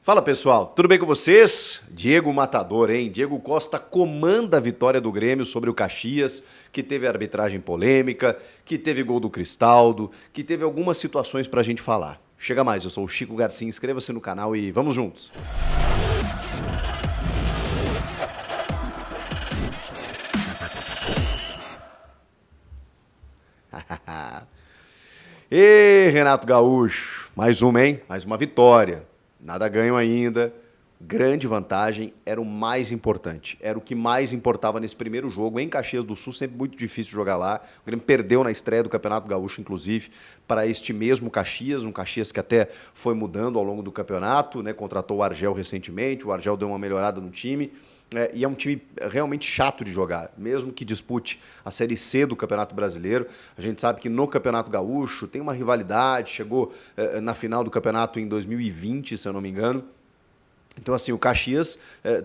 Fala pessoal, tudo bem com vocês? Diego Matador, hein? Diego Costa comanda a vitória do Grêmio sobre o Caxias, que teve arbitragem polêmica, que teve gol do Cristaldo, que teve algumas situações pra gente falar. Chega mais, eu sou o Chico Garcia, inscreva-se no canal e vamos juntos! E Renato Gaúcho, mais uma, hein? Mais uma vitória. Nada ganho ainda. Grande vantagem, era o mais importante. Era o que mais importava nesse primeiro jogo. Em Caxias do Sul, sempre muito difícil jogar lá. O Grêmio perdeu na estreia do Campeonato Gaúcho, inclusive, para este mesmo Caxias. Um Caxias que até foi mudando ao longo do campeonato, né? Contratou o Argel recentemente. O Argel deu uma melhorada no time. E é um time realmente chato de jogar, mesmo que dispute a Série C do Campeonato Brasileiro. A gente sabe que no Campeonato Gaúcho tem uma rivalidade, chegou na final do campeonato em 2020, se eu não me engano. Então, assim, o Caxias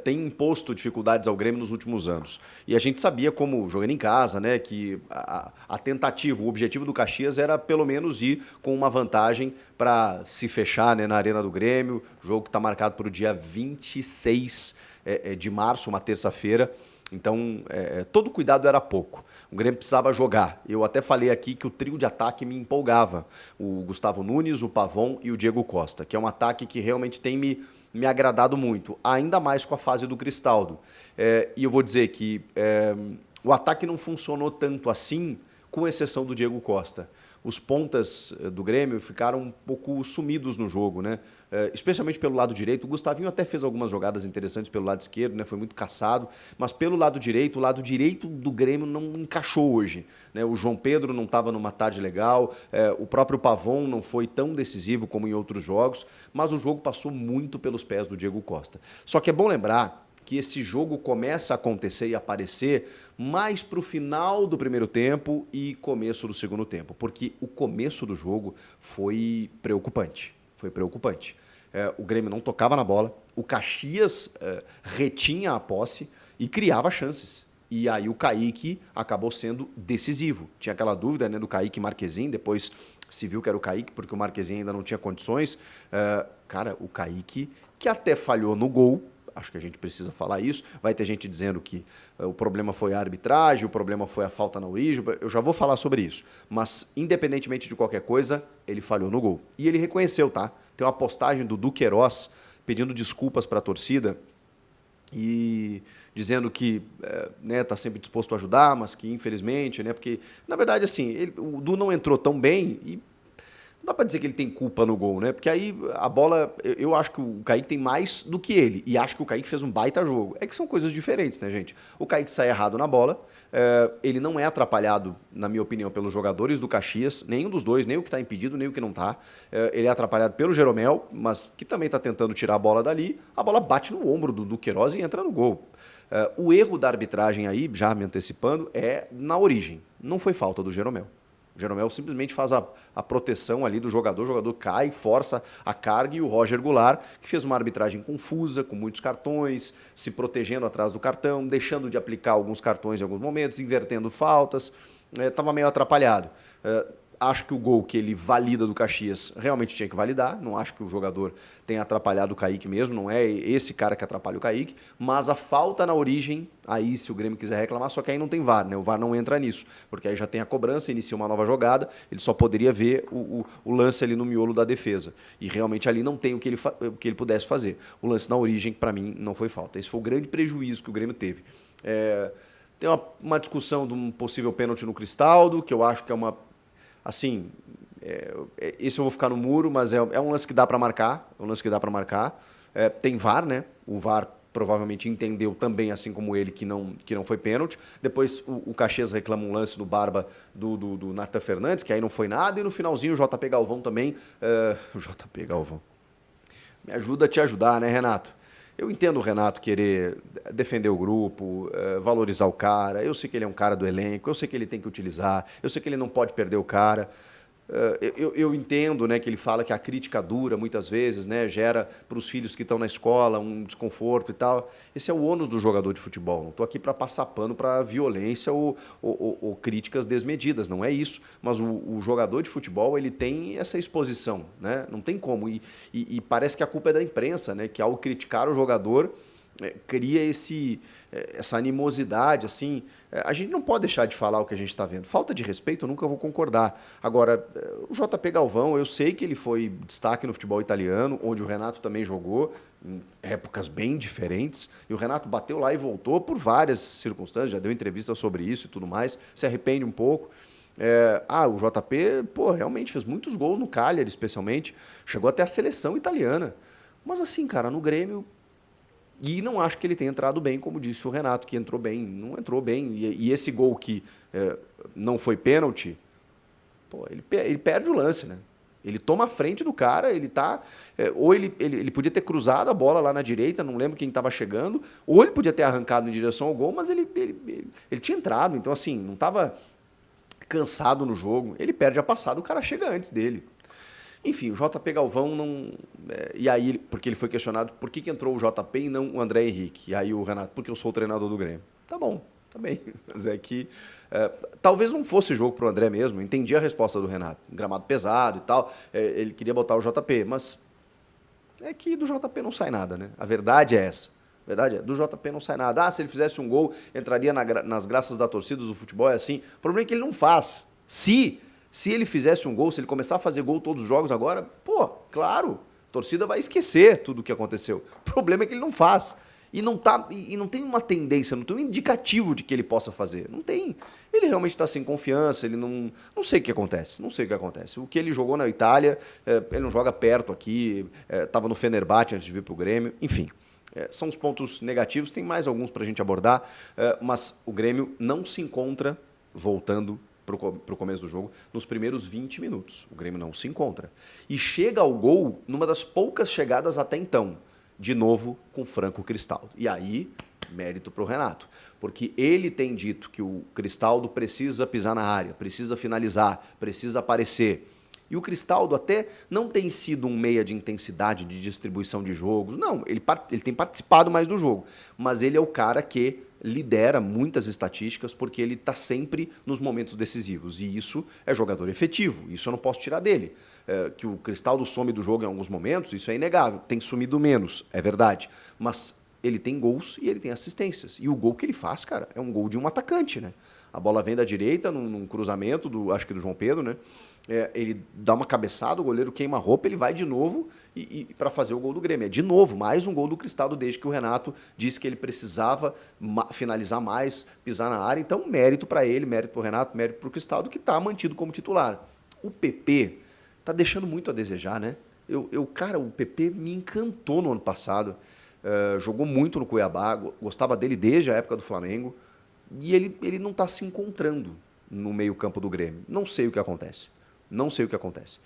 tem imposto dificuldades ao Grêmio nos últimos anos. E a gente sabia, como jogando em casa, né, que a tentativa, o objetivo do Caxias era pelo menos ir com uma vantagem para se fechar, né, na Arena do Grêmio. Jogo que está marcado para o dia 26 de março, uma terça-feira. Então, todo cuidado era pouco. O Grêmio precisava jogar. Eu até falei aqui que o trio de ataque me empolgava. O Gustavo Nunes, o Pavon e o Diego Costa, que é um ataque que realmente tem me agradado muito, ainda mais com a fase do Cristaldo. E eu vou dizer que o ataque não funcionou tanto assim, com exceção do Diego Costa. Os pontas do Grêmio ficaram um pouco sumidos no jogo, né? Especialmente pelo lado direito. O Gustavinho até fez algumas jogadas interessantes pelo lado esquerdo, né? Foi muito caçado, mas pelo lado direito, o lado direito do Grêmio não encaixou hoje, né? O João Pedro não estava numa tarde legal, o próprio Pavon não foi tão decisivo como em outros jogos, mas o jogo passou muito pelos pés do Diego Costa. Só que é bom lembrar que esse jogo começa a acontecer e aparecer mais para o final do primeiro tempo e começo do segundo tempo, porque o começo do jogo foi preocupante. Foi preocupante. O Grêmio não tocava na bola, o Caxias retinha a posse e criava chances. E aí o Kaique acabou sendo decisivo. Tinha aquela dúvida, né, do Kaique Marquezin, depois se viu que era o Kaique, porque o Marquezin ainda não tinha condições. Cara, o Kaique, que até falhou no gol, acho que a gente precisa falar isso. Vai ter gente dizendo que o problema foi a arbitragem, o problema foi a falta na origem. Eu já vou falar sobre isso. Mas, independentemente de qualquer coisa, ele falhou no gol. E ele reconheceu, tá? Tem uma postagem do Duqueiroz pedindo desculpas para a torcida e dizendo que né, tá sempre disposto a ajudar, mas que infelizmente, né, porque na verdade assim, o Du não entrou tão bem e não dá pra dizer que ele tem culpa no gol, né? Porque aí a bola, eu acho que o Kaique tem mais do que ele. E acho que o Kaique fez um baita jogo. É que são coisas diferentes, né, gente? O Kaique sai errado na bola. Ele não é atrapalhado, na minha opinião, pelos jogadores do Caxias. Nenhum dos dois, nem o que tá impedido, nem o que não tá. Ele é atrapalhado pelo Jeromel, mas que também tá tentando tirar a bola dali. A bola bate no ombro do Queiroz e entra no gol. O erro da arbitragem aí, já me antecipando, é na origem. Não foi falta do Jeromel. O Jeromel simplesmente faz a proteção ali do jogador, o jogador cai, força a carga e o Roger Goulart, que fez uma arbitragem confusa, com muitos cartões, se protegendo atrás do cartão, deixando de aplicar alguns cartões em alguns momentos, invertendo faltas, estava meio atrapalhado. Acho que o gol que ele valida do Caxias realmente tinha que validar, não acho que o jogador tenha atrapalhado o Kaique mesmo, não é esse cara que atrapalha o Kaique, mas a falta na origem, aí se o Grêmio quiser reclamar, só que aí não tem VAR, né? O VAR não entra nisso, porque aí já tem a cobrança, inicia uma nova jogada, ele só poderia ver o lance ali no miolo da defesa, e realmente ali não tem o que ele pudesse fazer. O lance na origem, para mim, não foi falta. Esse foi o grande prejuízo que o Grêmio teve. Tem uma discussão de um possível pênalti no Cristaldo, que eu acho que é uma... Assim, esse eu vou ficar no muro, mas é um lance que dá para marcar. É um lance que dá para marcar. Tem VAR, né? O VAR provavelmente entendeu também, assim como ele, que não foi pênalti. Depois o Caxias reclama um lance do Barba do Nathan Fernandes, que aí não foi nada. E no finalzinho o JP Galvão também. O JP Galvão. Me ajuda a te ajudar, né, Renato? Eu entendo o Renato querer defender o grupo, valorizar o cara. Eu sei que ele é um cara do elenco, eu sei que ele tem que utilizar, eu sei que ele não pode perder o cara. Eu entendo, né, que ele fala que a crítica dura muitas vezes, né, gera para os filhos que estão na escola um desconforto e tal. Esse é o ônus do jogador de futebol. Não estou aqui para passar pano para violência ou críticas desmedidas, não é isso. Mas o jogador de futebol ele tem essa exposição, né? Não tem como. E parece que a culpa é da imprensa, né, que ao criticar o jogador cria essa animosidade, assim. A gente não pode deixar de falar o que a gente está vendo. Falta de respeito, eu nunca vou concordar. Agora, o JP Galvão, eu sei que ele foi destaque no futebol italiano, onde o Renato também jogou, em épocas bem diferentes, e o Renato bateu lá e voltou por várias circunstâncias, já deu entrevista sobre isso e tudo mais, se arrepende um pouco. O JP, pô, realmente fez muitos gols no Cagliari, especialmente, chegou até a seleção italiana. Mas assim, cara, no Grêmio, e não acho que ele tenha entrado bem, como disse o Renato, que entrou bem. Não entrou bem. E esse gol que não foi pênalti, pô, ele perde o lance, né? Ele toma a frente do cara, ele tá. Ou ele podia ter cruzado a bola lá na direita, não lembro quem estava chegando, ou ele podia ter arrancado em direção ao gol, mas ele tinha entrado. Então, assim, não estava cansado no jogo. Ele perde a passada, o cara chega antes dele. Enfim, o JP Galvão não. E aí, porque ele foi questionado por que entrou o JP e não o André Henrique. E aí o Renato, porque eu sou o treinador do Grêmio. Tá bom, tá bem. Mas é que. Talvez não fosse jogo pro André mesmo, entendi a resposta do Renato. Um gramado pesado e tal. Ele queria botar o JP, mas é que do JP não sai nada, né? A verdade é essa. A verdade é, do JP não sai nada. Se ele fizesse um gol, entraria nas graças da torcida do futebol, é assim. O problema é que ele não faz. Se ele fizesse um gol, se ele começar a fazer gol todos os jogos agora, pô, claro, a torcida vai esquecer tudo o que aconteceu. O problema é que ele não faz. E não tem uma tendência, não tem um indicativo de que ele possa fazer. Não tem. Ele realmente está sem confiança, ele não. Não sei o que acontece. Não sei o que acontece. O que ele jogou na Itália, ele não joga perto aqui, estava no Fenerbahçe antes de vir para o Grêmio, enfim. São os pontos negativos, tem mais alguns para a gente abordar, mas o Grêmio não se encontra voltando para o começo do jogo, nos primeiros 20 minutos. O Grêmio não se encontra. E chega ao gol numa das poucas chegadas até então. De novo com Franco Cristaldo. E aí, mérito para o Renato. Porque ele tem dito que o Cristaldo precisa pisar na área, precisa finalizar, precisa aparecer. E o Cristaldo até não tem sido um meia de intensidade, de distribuição de jogos. Não, ele tem participado mais do jogo. Mas ele é o cara que lidera muitas estatísticas porque ele está sempre nos momentos decisivos. E isso é jogador efetivo, isso eu não posso tirar dele. Que o Cristaldo some do jogo em alguns momentos, isso é inegável. Tem sumido menos, é verdade. Mas ele tem gols e ele tem assistências. E o gol que ele faz, cara, é um gol de um atacante, né? A bola vem da direita, num cruzamento, acho que do João Pedro, né? Ele dá uma cabeçada, o goleiro queima a roupa, ele vai de novo para fazer o gol do Grêmio. É de novo, mais um gol do Cristaldo, desde que o Renato disse que ele precisava finalizar mais, pisar na área. Então, mérito para ele, mérito para o Renato, mérito para o Cristaldo, que está mantido como titular. O PP tá deixando muito a desejar, né? Cara, o PP me encantou no ano passado. Jogou muito no Cuiabá, gostava dele desde a época do Flamengo. E ele não está se encontrando no meio-campo do Grêmio. Não sei o que acontece. Não sei o que acontece.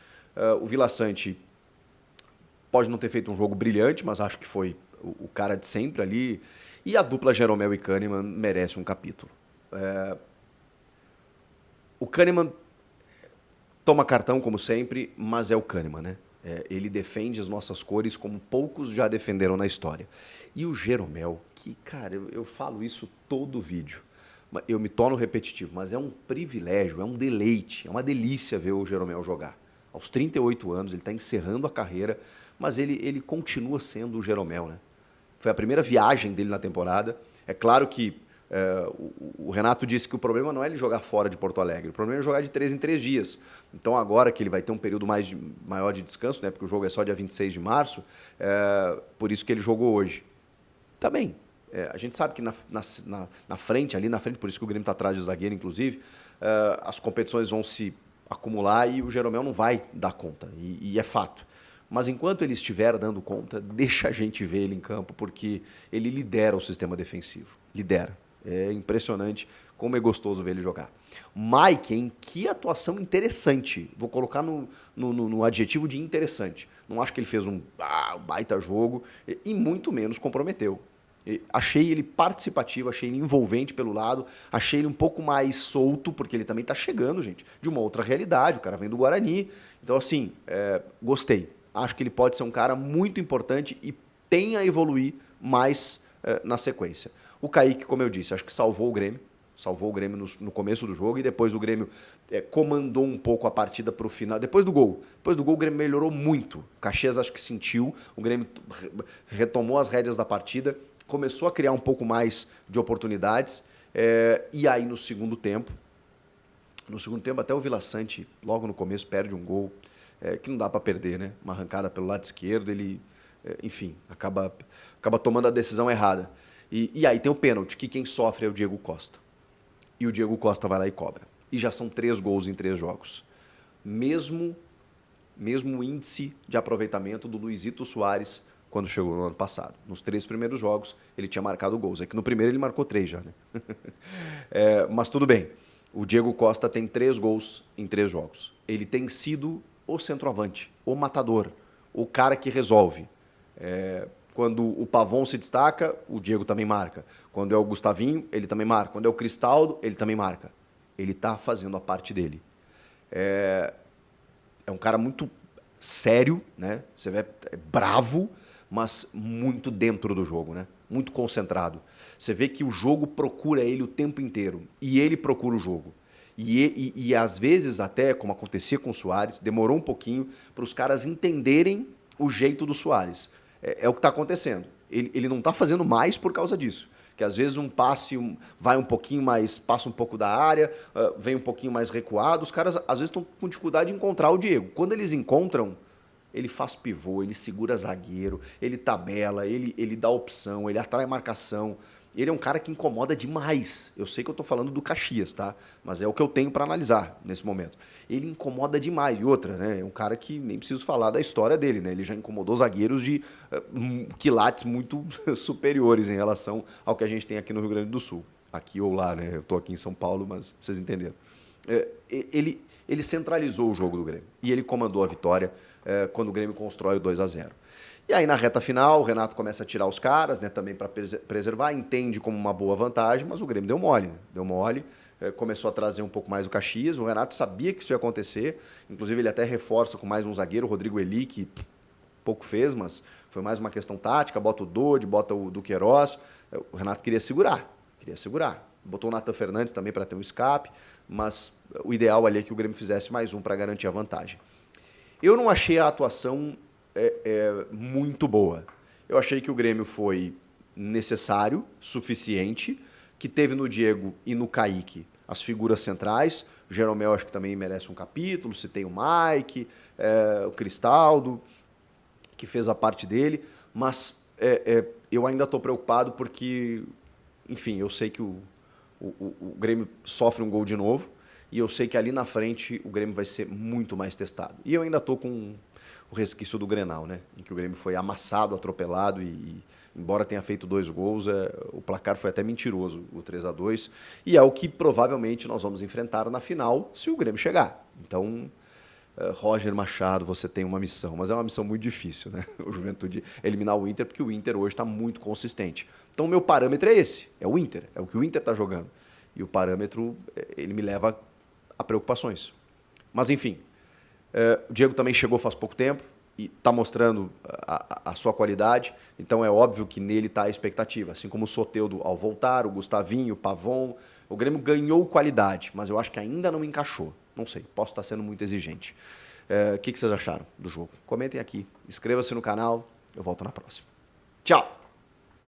O Vila Sante pode não ter feito um jogo brilhante, mas acho que foi o cara de sempre ali. E a dupla Jeromel e Kahneman merece um capítulo. O Kahneman toma cartão, como sempre, mas é o Kahneman, né? Ele defende as nossas cores como poucos já defenderam na história. E o Jeromel, que, cara, eu falo isso todo vídeo. Eu me torno repetitivo, mas é um privilégio, é um deleite, é uma delícia ver o Jeromel jogar. Aos 38 anos, ele está encerrando a carreira, mas ele continua sendo o Jeromel, né? Foi a primeira viagem dele na temporada. É claro que o Renato disse que o problema não é ele jogar fora de Porto Alegre, o problema é jogar de 3 em 3 dias. Então agora que ele vai ter um período maior de descanso, né, porque o jogo é só dia 26 de março, por isso que ele jogou hoje. Tá bem. A gente sabe que na frente, ali na frente, por isso que o Grêmio está atrás de zagueiro, inclusive, as competições vão se acumular e o Jeromel não vai dar conta, e é fato. Mas enquanto ele estiver dando conta, deixa a gente ver ele em campo, porque ele lidera o sistema defensivo. Lidera. É impressionante como é gostoso ver ele jogar. Mike, hein? Que atuação interessante. Vou colocar no adjetivo de interessante. Não acho que ele fez um baita jogo e muito menos comprometeu. Achei ele participativo, achei ele envolvente pelo lado, achei ele um pouco mais solto, porque ele também está chegando, gente, de uma outra realidade, o cara vem do Guarani. Então, assim, gostei. Acho que ele pode ser um cara muito importante e tem a evoluir mais na sequência. O Kaique, como eu disse, acho que salvou o Grêmio no começo do jogo e depois o Grêmio comandou um pouco a partida para o final. Depois do gol o Grêmio melhorou muito. O Caxias acho que sentiu, o Grêmio retomou as rédeas da partida, começou a criar um pouco mais de oportunidades e aí no segundo tempo até o Vila Sante, logo no começo, perde um gol que não dá para perder, né? Uma arrancada pelo lado esquerdo, ele, enfim, acaba tomando a decisão errada. E aí tem o pênalti, que quem sofre é o Diego Costa. E o Diego Costa vai lá e cobra. E já são 3 gols em 3 jogos. Mesmo índice de aproveitamento do Luizito Soares quando chegou no ano passado. Nos 3 primeiros jogos, ele tinha marcado gols. É que no primeiro ele marcou 3 já, né? Mas tudo bem. O Diego Costa tem 3 gols em 3 jogos. Ele tem sido o centroavante, o matador, o cara que resolve. Quando o Pavon se destaca, o Diego também marca. Quando é o Gustavinho, ele também marca. Quando é o Cristaldo, ele também marca. Ele está fazendo a parte dele. É um cara muito sério, né? Você vê, bravo, mas muito dentro do jogo, né? Muito concentrado. Você vê que o jogo procura ele o tempo inteiro. E ele procura o jogo. E às vezes até, como acontecia com o Soares, demorou um pouquinho para os caras entenderem o jeito do Soares. É o que está acontecendo. Ele não está fazendo mais por causa disso. Que às vezes um passe vai um pouquinho mais, passa um pouco da área, vem um pouquinho mais recuado. Os caras às vezes estão com dificuldade de encontrar o Diego. Quando eles encontram, ele faz pivô, ele segura zagueiro, ele tabela, ele dá opção, ele atrai marcação. Ele é um cara que incomoda demais. Eu sei que eu estou falando do Caxias, tá? Mas é o que eu tenho para analisar nesse momento. Ele incomoda demais. E outra, né? É um cara que nem preciso falar da história dele, né? Ele já incomodou zagueiros de quilates muito superiores em relação ao que a gente tem aqui no Rio Grande do Sul. Aqui ou lá, né? Eu estou aqui em São Paulo, mas vocês entenderam. Ele centralizou o jogo do Grêmio. E ele comandou a vitória quando o Grêmio constrói o 2-0. E aí na reta final, o Renato começa a tirar os caras, né, também para preservar, entende como uma boa vantagem, mas o Grêmio deu mole, né? Deu mole, começou a trazer um pouco mais o Caxias, o Renato sabia que isso ia acontecer, inclusive ele até reforça com mais um zagueiro, o Rodrigo Eli, que pouco fez, mas foi mais uma questão tática, bota o Dodi, bota o Duqueiroz, o Renato queria segurar, botou o Nathan Fernandes também para ter um escape, mas o ideal ali é que o Grêmio fizesse mais um para garantir a vantagem. Eu não achei a atuação muito boa. Eu achei que o Grêmio foi necessário, suficiente, que teve no Diego e no Kaique as figuras centrais. O Jeromel acho que também merece um capítulo, citei o Mike, o Cristaldo, que fez a parte dele, mas eu ainda estou preocupado porque, enfim, eu sei que o Grêmio sofre um gol de novo e eu sei que ali na frente o Grêmio vai ser muito mais testado. E eu ainda estou com o resquício do Grenal, né? Em que o Grêmio foi amassado, atropelado e embora tenha feito 2 gols, o placar foi até mentiroso, o 3-2, e é o que provavelmente nós vamos enfrentar na final se o Grêmio chegar. Então, Roger Machado, você tem uma missão, mas é uma missão muito difícil, né? O Juventude eliminar o Inter, porque o Inter hoje está muito consistente. Então, o meu parâmetro é esse, é o Inter, é o que o Inter está jogando. E o parâmetro, ele me leva a preocupações. Mas, enfim, o Diego também chegou faz pouco tempo e está mostrando a sua qualidade, então é óbvio que nele está a expectativa, assim como o Soteldo ao voltar, o Gustavinho, o Pavon, o Grêmio ganhou qualidade, mas eu acho que ainda não encaixou, não sei, posso estar sendo muito exigente. O que vocês acharam do jogo? Comentem aqui, inscreva-se no canal, eu volto na próxima. Tchau!